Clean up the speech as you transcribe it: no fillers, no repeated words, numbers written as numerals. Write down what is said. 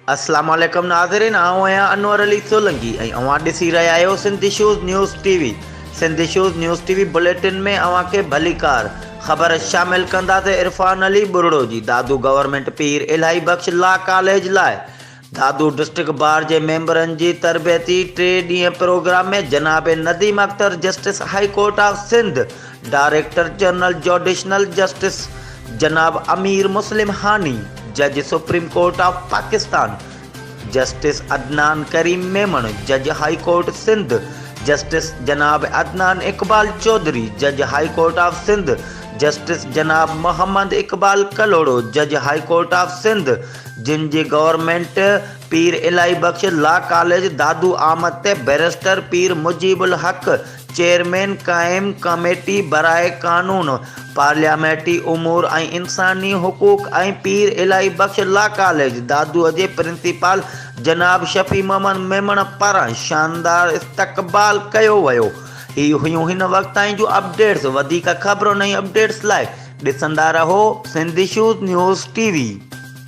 अस्सलाम वालेकुम नाज़रीन, आऊं आहियां अनवर अली सोलंकी ऐं अवां ॾिसी रहिया आहियो Sindhi shoes news TV. Sindhi shoes news TV bulletin में अवां खे भलीकार ख़बर शामिल कंदासीं। इरफान अली बुरड़ो जी दादू गवर्नमेंट पीर इलाही बख्श ला कॉलेज लाइ दादू डिस्ट्रिक्ट बार जे मेंबरनि जी तरबियती 3 ॾींहं प्रोग्राम में जनाब Nadeem Akhtar justice high court of Sindh, director general jurisdictional justice जनाब अमीर मुस्लिम हानी, जज supreme court of Pakistan justice Adnan करीम मेमन, जज हाई कोर्ट सिंध जस्टिस जनाब अदनान इकबाल चौधरी, जज high court of Sindh justice जनाब मोहम्मद इकबाल कलोड़ो, जज हाई कोर्ट ऑफ सिंध, जिन जी गवर्नमेंट पीर इलाही बख्श ला कॉलेज दादू आमद ते बैरिस्टर पीर मुजीबुल हक, चेयरमैन कायम कमेटी बराए कानून पार्लियामेंटी उमूर ऐं इंसानी हुकूक ऐं पीर इलाही बख्श ला कॉलेज दादू जे प्रिंसिपल जनाब शफी मोहम्मद मेमन पारां शानदार इस्तक़बाल कयो वियो। ही हुयूं हिन वक़्त ताईं जूं अपडेट्स। वधीक ख़बरुनि ऐं अपडेट्स लाइ ॾिसंदा रहो सिंधी शूज़ न्यूज़ टीवी।